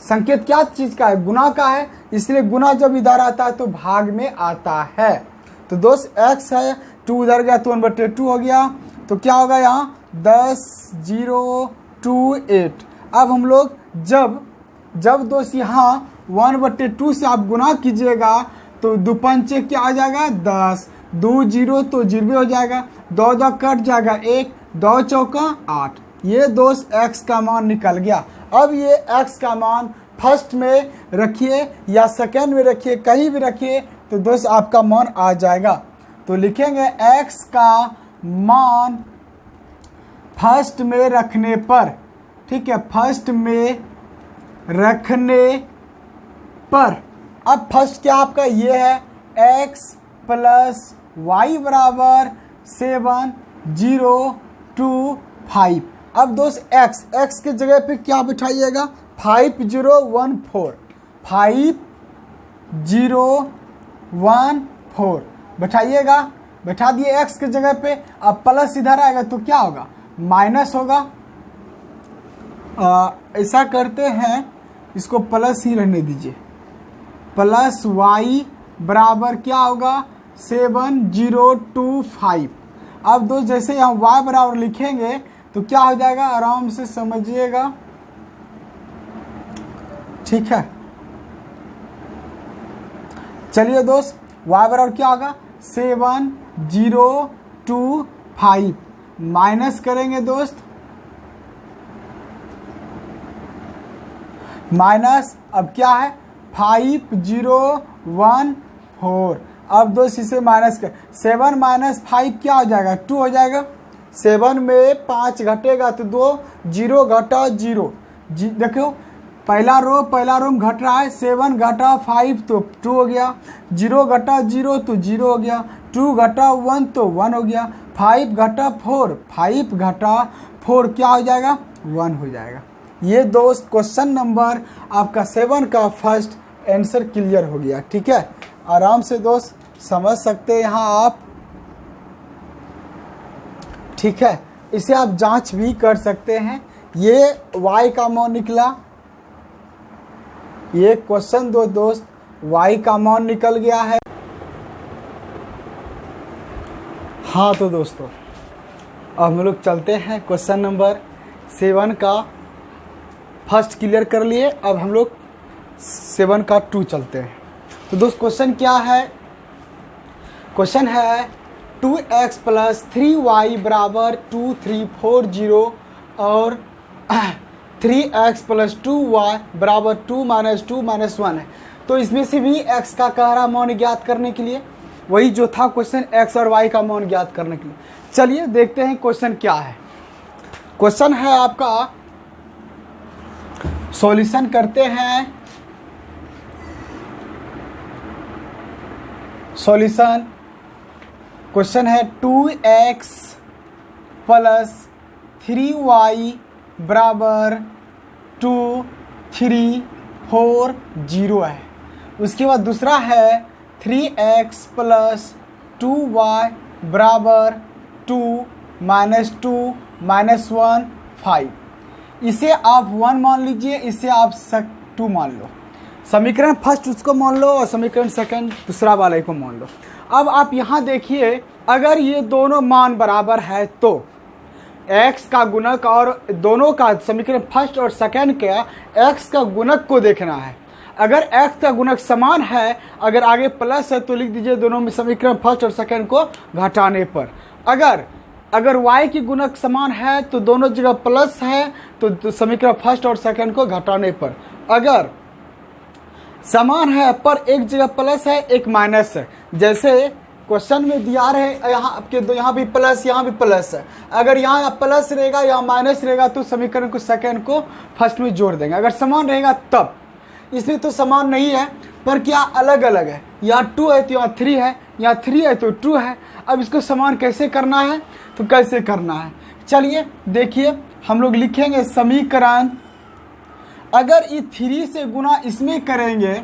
संकेत क्या चीज़ का है, गुना का है। इसलिए गुना जब इधर आता है तो भाग में आता है। तो दोस्त x है, 2 उधर गया तो 1/2 हो गया, तो क्या होगा यहाँ 10 0 2 8। अब हम लोग जब दोस्त यहाँ 1/2 से आप गुना कीजिएगा तो 2 पंचे क्या आ जाएगा 10, 2 0 तो 0 हो जाएगा, 2 2 कट जाएगा, 1 2 चौका 8। ये दोस्त x का मान निकल गया। अब ये x का मान फर्स्ट में रखिए या सेकेंड में रखिए, कहीं भी रखिए तो दोस्त आपका मान आ जाएगा। तो लिखेंगे x का मान फर्स्ट में रखने पर, ठीक है, फर्स्ट में रखने पर। अब फर्स्ट क्या आपका ये है x प्लस वाई बराबर 7 0 2 5। अब दोस्त x के जगह पे क्या बिठाइएगा 5 0 1 4, 5 0 1 4 बैठाइएगा, बैठा दिए x के जगह पे। अब प्लस इधर आएगा तो क्या होगा माइनस होगा। ऐसा करते हैं, इसको प्लस ही रहने दीजिए, प्लस वाई बराबर क्या होगा 7025। अब दोस्त जैसे हम y बराबर लिखेंगे तो क्या हो जाएगा, आराम से समझिएगा, ठीक है। चलिए दोस्त y बराबर क्या होगा 7025 माइनस करेंगे दोस्त, माइनस अब क्या है 5014। अब दोस्त इसे माइनस कर 7 माइनस 5 क्या हो जाएगा 2 हो जाएगा। 7 में 5 घटेगा तो 2, 0 घटा 0, देखो पहला रो में घट रहा है, 7 घटा 5 तो 2 हो गया, 0 घटा 0 तो 0 हो गया, 2 घटा 1 तो 1 हो गया, 5 घटा 4, 5 घटा 4 क्या हो जाएगा 1 हो जाएगा। ये दोस्त क्वेश्चन नंबर आपका 7 का फर्स्ट आंसर क्लियर हो गया, ठीक है। आराम से दोस्त समझ सकते हैं यहाँ आप, ठीक है। इसे आप जांच भी कर सकते हैं। ये y का मान निकला, ये क्वेश्चन दो दोस्त y का मान निकल गया है। हाँ तो दोस्तों अब हम लोग चलते हैं क्वेश्चन नंबर 7 का फर्स्ट क्लियर कर लिए, अब हम लोग 7 का 2 चलते हैं। तो दोस्त क्वेश्चन क्या है, क्वेश्चन है 2x प्लस 3y बराबर 2340 और 3x प्लस 2y बराबर 2 माइनस 2 माइनस 1 है। तो इसमें से भी x का कह रहा मान ज्ञात करने के लिए, वही जो था क्वेश्चन x और y का मान ज्ञात करने के लिए। चलिए देखते हैं क्वेश्चन क्या है। क्वेश्चन है आपका, सॉल्यूशन करते हैं। सॉल्यूशन क्वेश्चन है 2x प्लस 3y बराबर 2340 है। उसके बाद दूसरा है 3x प्लस 2y बराबर 2 माइनस 2 माइनस 1 5। इसे आप 1 मान लीजिए, इसे आप 2 मान लो। समीकरण फर्स्ट उसको मान लो और समीकरण सेकंड दूसरा वाले को मान लो। अब आप यहाँ देखिए, अगर ये दोनों मान बराबर है तो x का गुणक और दोनों का समीकरण फर्स्ट और सेकंड का x का गुणक को देखना है। अगर x का गुणक समान है, अगर आगे प्लस है तो लिख दीजिए दोनों में समीकरण फर्स्ट और सेकंड को घटाने पर। अगर y की गुणक समान है तो दोनों जगह प्लस है तो समीकरण फर्स्ट और सेकंड को घटाने पर। अगर समान है पर एक जगह प्लस है एक माइनस है, जैसे क्वेश्चन में दिया रहे यहाँ आपके दो, यहाँ भी प्लस यहाँ भी प्लस है। अगर यहाँ प्लस रहेगा या माइनस रहेगा तो समीकरण को सेकंड को फर्स्ट में जोड़ देंगे। अगर समान रहेगा तब, इसमें तो समान नहीं है पर क्या अलग अलग है, यहाँ 2 है तो यहाँ 3 है, यहाँ 3 है तो 2 है। अब इसको समान कैसे करना है, तो कैसे करना है चलिए देखिए। हम लोग लिखेंगे समीकरण, अगर ये 3 से गुना इसमें करेंगे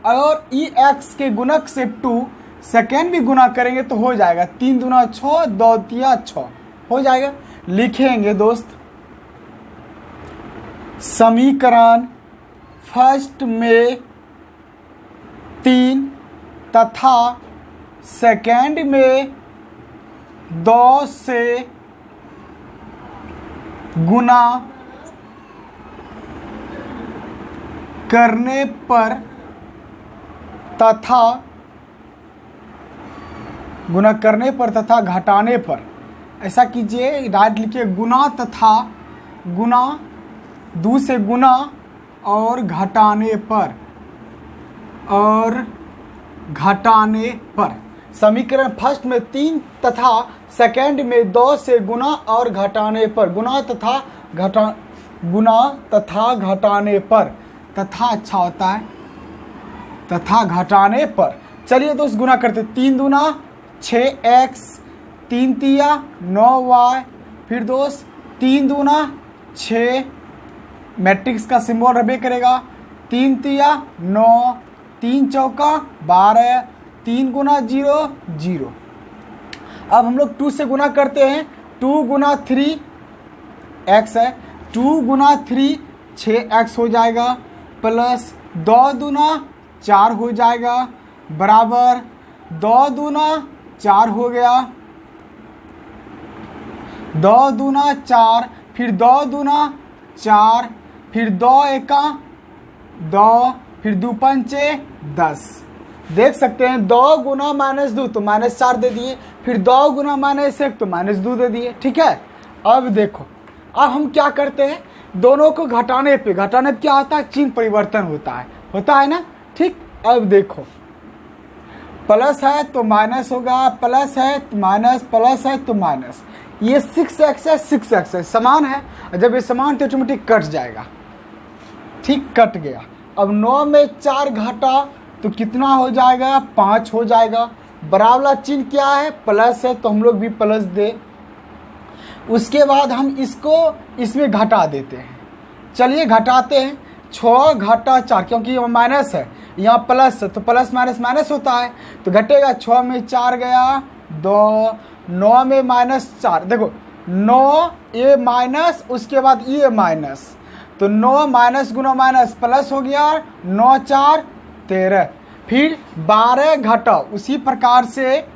और ई एक्स के गुणक से 2 सेकेंड भी गुना करेंगे तो हो जाएगा 3 दूना 6, 2 तिया 6 हो जाएगा। लिखेंगे दोस्त समीकरण फर्स्ट में 3 तथा सेकेंड में 2 से गुना करने पर तथा गुना करने पर तथा घटाने पर, ऐसा कीजिए डायरेक्ट लिखिए गुना तथा गुना 2 से गुना और घटाने पर समीकरण फर्स्ट में 3 तथा सेकंड में 2 से गुना और घटाने पर, गुना तथा घटाने पर, तथा अच्छा होता है तथा घटाने पर। चलिए दोस्त गुना करते, 3 दूना 6x, 3 तिया 9y, फिर दोस्त 3 दूना 6, मैट्रिक्स का सिंबल रबे करेगा, 3 तिया 9, 3 चौका 12, 3 गुना 0 0। अब हम लोग 2 से गुना करते हैं, 2 गुना 3 x है, 2 गुना 3 6x हो जाएगा, प्लस 2 दूना 4 हो जाएगा बराबर 2 दूना 4 हो गया, 2 दूना 4, फिर 2 दूना 4, फिर 2 एका 2, फिर 2 पंचे 10। देख सकते हैं 2 गुना -2 तो -4 दे दिए, फिर 2 गुना -1 तो -2 दे दिए। ठीक है, अब देखो, अब हम क्या करते हैं, दोनों को घटाने पे क्या होता है, चिन्ह परिवर्तन होता है ना। ठीक, अब देखो प्लस है तो माइनस होगा, प्लस है तो माइनस, प्लस है तो माइनस। ये 6x है, 6x है, समान है, और जब ये समान तो ऑटोमेटिक कट जाएगा। ठीक, कट गया। अब 9 में 4 घटा तो कितना हो जाएगा, 5 हो जाएगा। बराबर चिन्ह क्या है, प्लस है, तो हम लोग भी प्लस दे। उसके बाद हम इसको इसमें घटा देते हैं। चलिए घटाते हैं, 6 घटा 4, क्योंकि ये माइनस है, यहाँ प्लस है, तो प्लस माइनस माइनस होता है, तो घटेगा। 6 में 4 गया 2, 9 में -4, देखो 9 ये माइनस, उसके बाद ये माइनस, तो 9 माइनस गुना माइनस प्लस हो गया, 9 4 13, फिर 12 घटा, उसी प्रकार से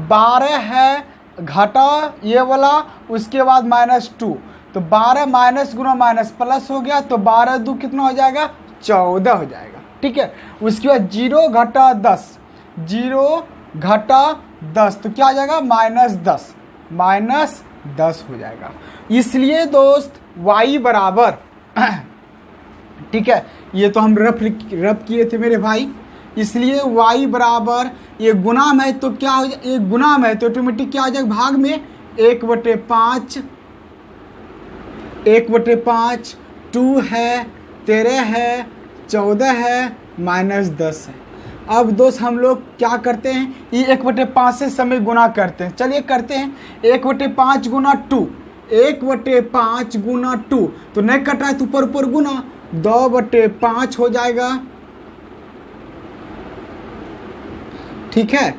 12 है घटा ये वाला, उसके बाद -2, तो 12 माइनस गुना माइनस प्लस हो गया, तो 12 2 कितना हो जाएगा, 14 हो जाएगा। ठीक है, उसके बाद 0 घटा 10, 0 घटा 10 तो क्या आ जाएगा, -10 हो जाएगा। इसलिए दोस्त y बराबर ठीक है, ये तो हम रफ किए थे मेरे भाई, इसलिए y बराबर, ये गुना में तो क्या हो जाए, ये गुना में तो ऑटोमेटिक क्या हो जाएगा, भाग में 1/5, 1/5, 2 है, 13 है, 14 है, -10 है। अब दोस्त हम लोग क्या करते हैं, ये 1/5 से समय गुना करते हैं। चलिए करते हैं, 1/5 गुना 2, 1/5 गुना 2, तो नहीं कट रहा है तो ऊपर गुना, 2/5 हो जाएगा। ठीक है,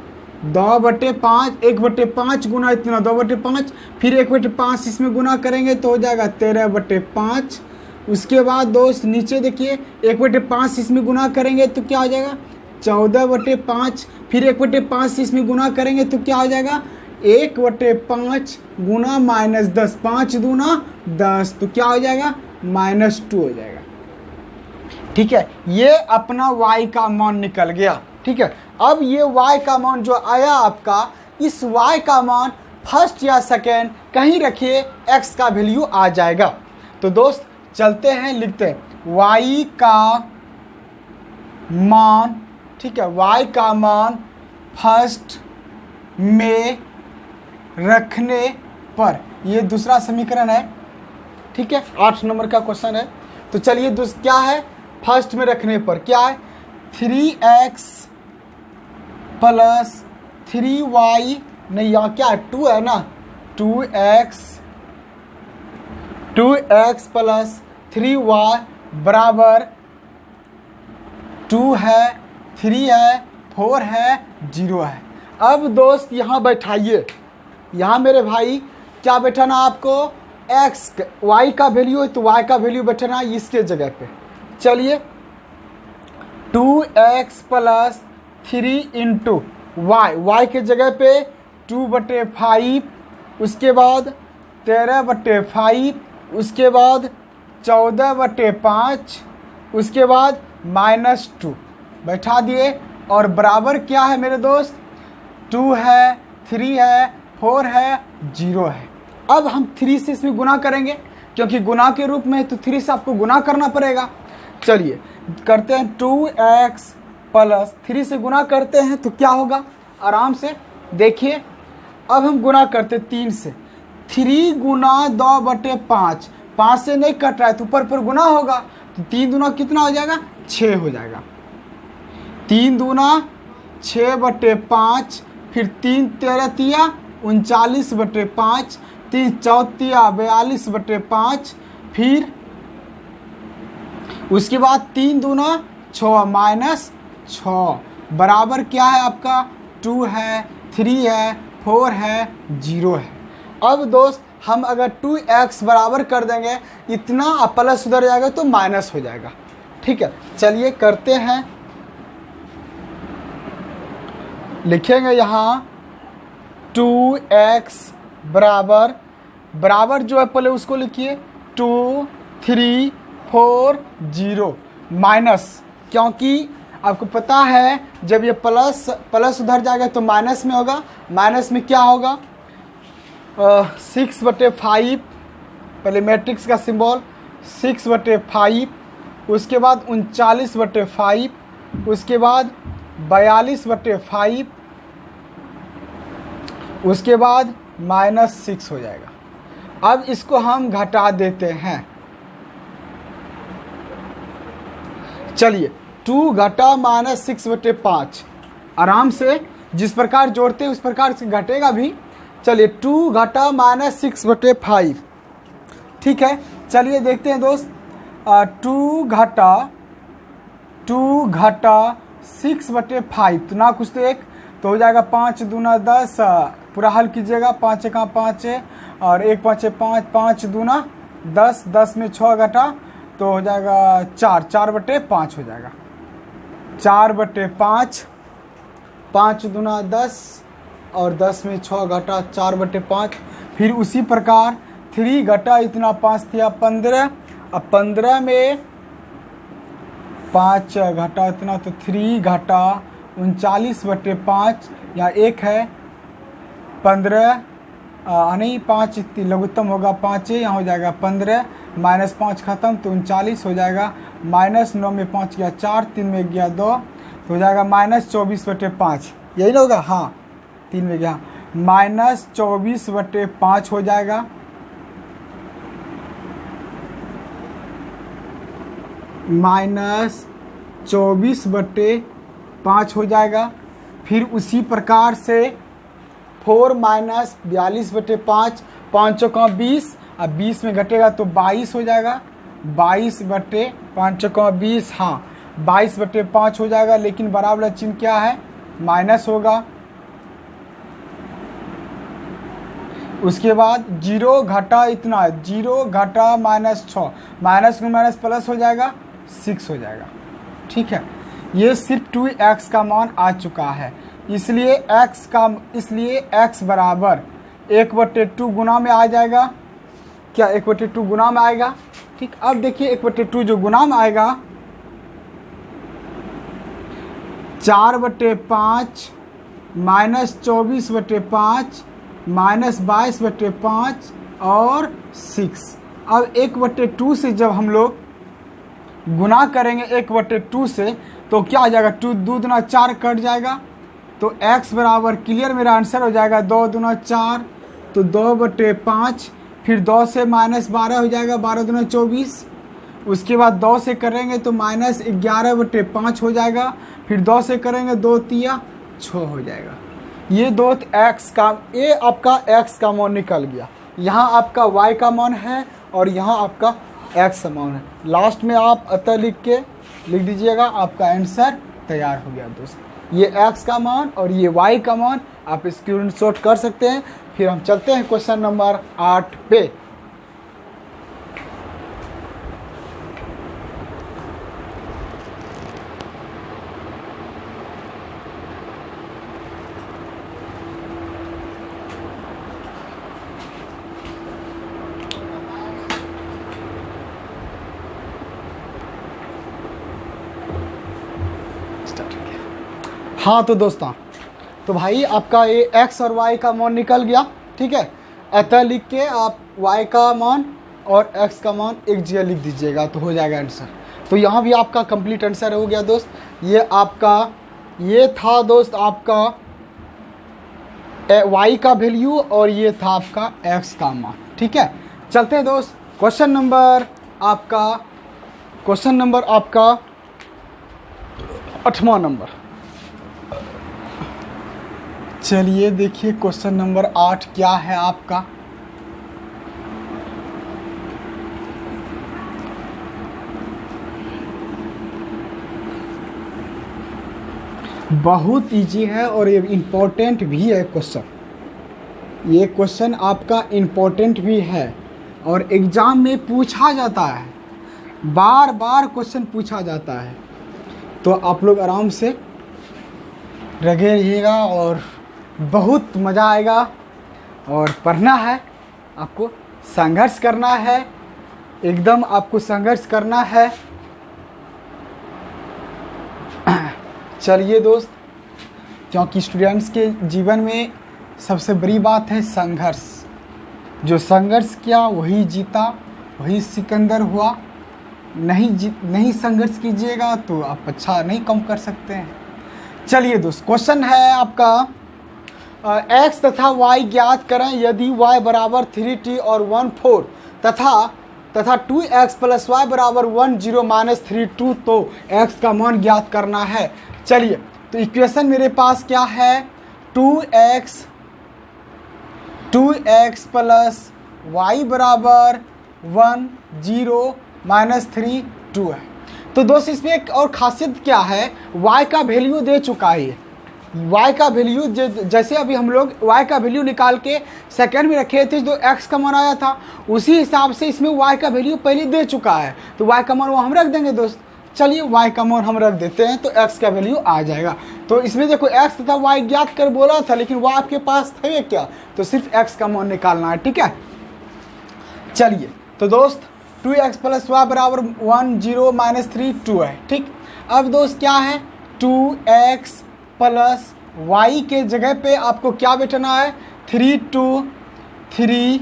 2/5, 1/5 गुना इतना 2/5, फिर 1/5 इसमें गुना करेंगे तो हो जाएगा 13/5। उसके बाद दोस्त नीचे देखिए, 1/5 इसमें गुना करेंगे तो क्या हो जाएगा, 14/5, फिर 1/5 इसमें गुना करेंगे तो क्या हो जाएगा, 1/5 गुना -10, 5 दूना 10, तो क्या हो जाएगा, -2 हो जाएगा। ठीक है, ये अपना y का मान निकल गया। ठीक है, अब ये y का मान जो आया आपका, इस y का मान फर्स्ट या सेकेंड कहीं रखिए, x का वैल्यू आ जाएगा। तो दोस्त चलते हैं, लिखते हैं y का मान, ठीक है, y का मान फर्स्ट में रखने पर, ये दूसरा समीकरण है। ठीक है, 8 नंबर का क्वेश्चन है। तो चलिए दोस्त क्या है, फर्स्ट में रखने पर क्या है, 3x प्लस 3y, नहीं यहाँ क्या है, 2 है ना, 2x प्लस 3y बराबर 2 है, 3 है, 4 है, 0 है। अब दोस्त यहाँ बैठाइए, यहाँ मेरे भाई क्या बैठाना आपको, y का वैल्यू है तो y का वैल्यू बैठाना इसके जगह पे। चलिए 2x प्लस 3 इंटू y के जगह पे 2/5, उसके बाद 13/5, उसके बाद 14/5, उसके बाद -2 बैठा दिए, और बराबर क्या है मेरे दोस्त, 2 है, 3 है, 4 है, 0 है। अब हम 3 से इसमें गुना करेंगे, क्योंकि गुना के रूप में है तो 3 से आपको गुना करना पड़ेगा। चलिए करते हैं, 2x प्लस 3 से गुना करते हैं तो क्या होगा, आराम से देखिए। अब हम गुना करते 3 से, 3 गुना 2/5, 5 से नहीं कट रहा है तो ऊपर गुना होगा, तो 3 दूना कितना हो जाएगा, 6 हो जाएगा। 3 दूना 6/5, फिर 3 13 तिया 39/5, 3 चौतिया 42/5, फिर उसके बाद 3 दूना 6 -6 बराबर क्या है आपका, 2 है, 3 है, 4 है, 0 है। अब दोस्त हम अगर 2x बराबर कर देंगे, इतना प्लस उधर जाएगा तो माइनस हो जाएगा। ठीक है, चलिए करते हैं। लिखेंगे यहाँ 2x बराबर, बराबर जो है पहले उसको लिखिए 2 3 4 0 माइनस, क्योंकि आपको पता है जब ये प्लस प्लस उधर जाएगा तो माइनस में होगा। माइनस में क्या होगा 6/5, पहले मैट्रिक्स का सिंबल 6/5, उसके बाद 39/5, उसके बाद 42/5, उसके बाद -6 हो जाएगा। अब इसको हम घटा देते हैं। चलिए 2 घटा -6/5, आराम से जिस प्रकार जोड़ते हैं उस प्रकार से घटेगा भी। चलिए 2 घटा -6/5, ठीक है। चलिए देखते हैं दोस्त, 2 घटा 6/5, तो ना कुछ तो एक तो हो जाएगा 5 दूना 10, पूरा हल कीजिएगा, 5 का 5 है और 1 5 5, 5 दूना 10, 10 में 6 घटा तो हो जाएगा 4, 4/5 हो जाएगा, 4/5, 5 दूना 10 और 10 में 6 घटा 4/5। फिर उसी प्रकार 3 घटा इतना 5 थिया 15, अब 15 में 5 घटा इतना तो 3 घटा 39/5, यहाँ 1 है 15 नहीं 5 लघुत्तम होगा 5 है, यहाँ हो जाएगा 15, -5 खत्म तो 39 हो जाएगा, -9 में 5 गया 4, 3 में गया 2 तो हो जाएगा -24/5, यही ना होगा, हाँ 3 में गया -24/5 हो जाएगा, -24/5 हो जाएगा। फिर उसी प्रकार से 4 - 42/5, 5 का 20, अब 20 में घटेगा तो 22 हो जाएगा, 22/5 का 20, हाँ 22/5 हो जाएगा, लेकिन बराबर चिन्ह क्या है, माइनस होगा। उसके बाद 0 घटा इतना, 0 घटा -6, माइनस में माइनस प्लस हो जाएगा 6 हो जाएगा, ठीक है। ये सिर्फ 2x का मान आ चुका है, इसलिए x बराबर 1/2 गुना में आ जाएगा, क्या 1/2 गुना में आएगा, ठीक। अब देखिए 1/2 जो गुना में आएगा 4/5 -24/5 -22/5 और 6। अब 1/2 से जब हम लोग गुना करेंगे 1/2 से तो क्या आ जाएगा, 2 दूना 4 कट जाएगा, तो x बराबर क्लियर मेरा आंसर हो जाएगा 2 दूना 4 तो 2/5, फिर 2 से -12 हो जाएगा, 12 दूना 24, उसके बाद 2 से करेंगे तो -11/5 हो जाएगा, फिर 2 से करेंगे 2 तिया 6 हो जाएगा। ये दोस्त x का, ये आपका x का मान निकल गया, यहाँ आपका y का मान है और यहाँ आपका x का मान है। लास्ट में आप अतः लिख दीजिएगा, आपका आंसर तैयार हो गया दोस्त। ये x का मान और ये y का मान आप स्क्रीनशॉट कर सकते हैं। फिर हम चलते हैं क्वेश्चन नंबर 8 पे। हाँ तो दोस्तों, तो भाई आपका ये x और y का मान निकल गया, ठीक है। अतः लिख के आप y का मान और x का मान एक जगह लिख दीजिएगा तो हो जाएगा आंसर। तो यहाँ भी आपका कंप्लीट आंसर हो गया दोस्त। ये आपका, ये था दोस्त आपका y का वैल्यू और ये था आपका x का मान, ठीक है। चलते हैं दोस्त क्वेश्चन नंबर आपका 8वां नंबर। चलिए देखिए क्वेश्चन नंबर 8 क्या है आपका। बहुत इजी है और ये इम्पोर्टेंट भी है क्वेश्चन। ये क्वेश्चन आपका इम्पोर्टेंट भी है और एग्ज़ाम में पूछा जाता है। बार बार क्वेश्चन पूछा जाता है। तो आप लोग आराम से लगे रहिएगा और बहुत मज़ा आएगा। और पढ़ना है, आपको संघर्ष करना है, एकदम आपको संघर्ष करना है। चलिए दोस्त, क्योंकि स्टूडेंट्स के जीवन में सबसे बड़ी बात है संघर्ष। जो संघर्ष किया वही जीता, वही सिकंदर हुआ। नहीं संघर्ष कीजिएगा तो आप अच्छा नहीं कम कर सकते हैं। चलिए दोस्त, क्वेश्चन है आपका x तथा y ज्ञात करें यदि y बराबर 3t और 1 4 तथा 2x प्लस वाई बराबर 1 0 माइनस 3 2, तो x का मान ज्ञात करना है। चलिए, तो इक्वेशन मेरे पास क्या है, 2x प्लस y बराबर 1 0 माइनस 3 2 है। तो दोस्त इसमें एक और खासियत क्या है, y का वैल्यू दे चुका है। y का वैल्यू जैसे अभी हम लोग y का वैल्यू निकाल के सेकंड में रखे थे, जो x का मान आया था उसी हिसाब से इसमें y का वैल्यू पहले दे चुका है। तो y का मान वो हम रख देंगे दोस्त। चलिए, y का मान हम रख देते हैं तो x का वैल्यू आ जाएगा। तो इसमें देखो x तथा y ज्ञात कर बोला था, लेकिन y आपके पास थे क्या, तो सिर्फ x का मान निकालना है। ठीक है, चलिए तो दोस्त 2x प्लस वाई बराबर 1 0 माइनस 3 2 है। ठीक, अब दोस्त क्या है, 2x प्लस वाई के जगह पे आपको क्या बैठाना है, 3 2 3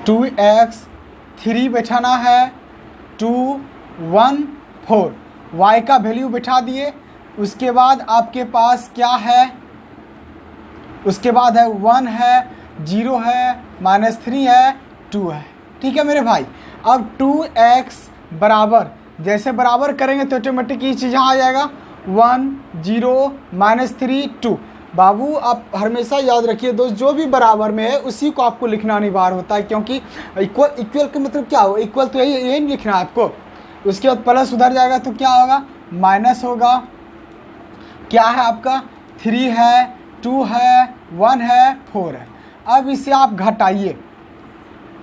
2x 3 बैठाना है, 2 1 4 y का वैल्यू बैठा दिए। उसके बाद आपके पास क्या है, उसके बाद है 1 है, 0 है, माइनस 3 है, 2 है। ठीक है मेरे भाई, अब 2x बराबर जैसे बराबर करेंगे तो ऑटोमेटिक ये चीज़ यहाँ आ जाएगा, 1 0 माइनस 3 2। बाबू आप हमेशा याद रखिए दोस्त, जो भी बराबर में है उसी को आपको लिखना अनिवार्य होता है, क्योंकि इक्वल का मतलब क्या हो, इक्वल तो यही लिखना है आपको। उसके बाद प्लस उधर जाएगा तो क्या होगा, माइनस होगा। क्या है आपका, 3 है, 2 है, 1 है, 4 है। अब इसे आप घटाइए,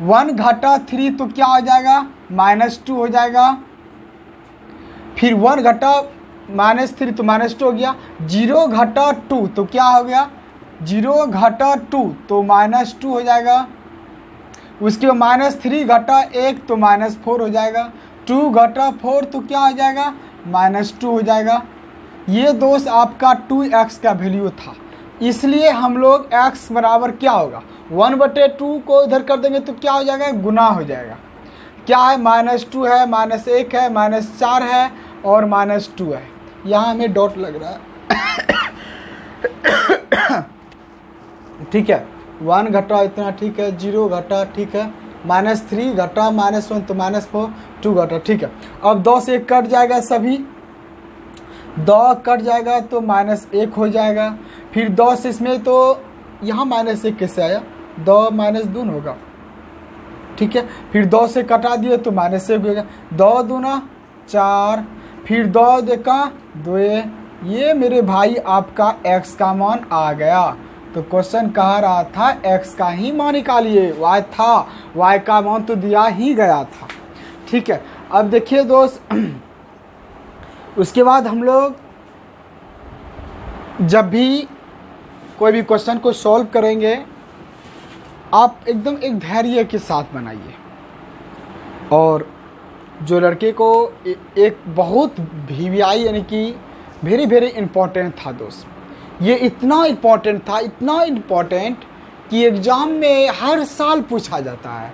1 घटा 3 तो क्या हो जाएगा, माइनस 2 हो जाएगा। फिर 1 घटा माइनस 3 तो माइनस 2 हो गया। 0 घटा 2 तो क्या हो गया, 0 घटा 2 तो माइनस 2 हो जाएगा। उसके बाद माइनस 3 घटा 1 तो माइनस 4 हो जाएगा। 2 घटा 4 तो क्या हो जाएगा, माइनस 2 हो जाएगा। ये दोस्त आपका 2x का वैल्यू था, इसलिए हम लोग x बराबर क्या होगा, 1/2 को इधर कर देंगे तो क्या हो जाएगा, गुना हो जाएगा। क्या है, माइनस 2 है, माइनस 1 है, माइनस 4 है और माइनस 2 है। यहाँ हमें डॉट लग रहा है। ठीक है, 1 घटा इतना, ठीक है, 0 घटा, ठीक है, माइनस 3 घटा माइनस 1 तो माइनस 4, 2 घटा। ठीक है, अब 2 से 1 कट जाएगा, सभी 2 कट जाएगा तो माइनस 1 हो जाएगा। फिर 2 से इसमें तो यहाँ माइनस 1 कैसे आया, 2 माइनस 2 होगा। ठीक है, फिर 2 से कटा दिए तो माइनस 1 होगा। 2 दूना 4, फिर 2 देखा 2, ये मेरे भाई आपका x का मान आ गया। तो क्वेश्चन कह रहा था x का ही मान निकालिए, y था, y का मान तो दिया ही गया था। ठीक है, अब देखिए दोस्त, उसके बाद हम लोग जब भी कोई भी क्वेश्चन को सॉल्व करेंगे, आप एकदम एक धैर्य के साथ बनाइए। और जो लड़के को एक बहुत VVI यानी कि वेरी इम्पोर्टेंट था दोस्त, ये इतना इम्पोर्टेंट था, इतना इम्पोर्टेंट कि एग्ज़ाम में हर साल पूछा जाता है।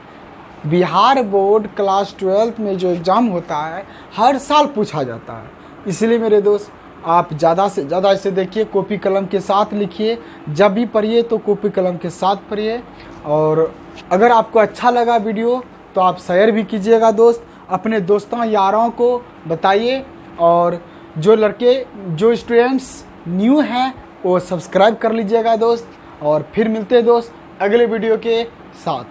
बिहार बोर्ड क्लास 12th में जो एग्ज़ाम होता है हर साल पूछा जाता है। इसलिए मेरे दोस्त, आप ज़्यादा से ज़्यादा इसे देखिए, कॉपी कलम के साथ लिखिए, जब भी पढ़िए तो कॉपी कलम के साथ पढ़िए। और अगर आपको अच्छा लगा वीडियो तो आप शेयर भी कीजिएगा दोस्त, अपने दोस्तों यारों को बताइए। और जो स्टूडेंट्स न्यू हैं वो सब्सक्राइब कर लीजिएगा दोस्त। और फिर मिलते हैं दोस्त अगले वीडियो के साथ।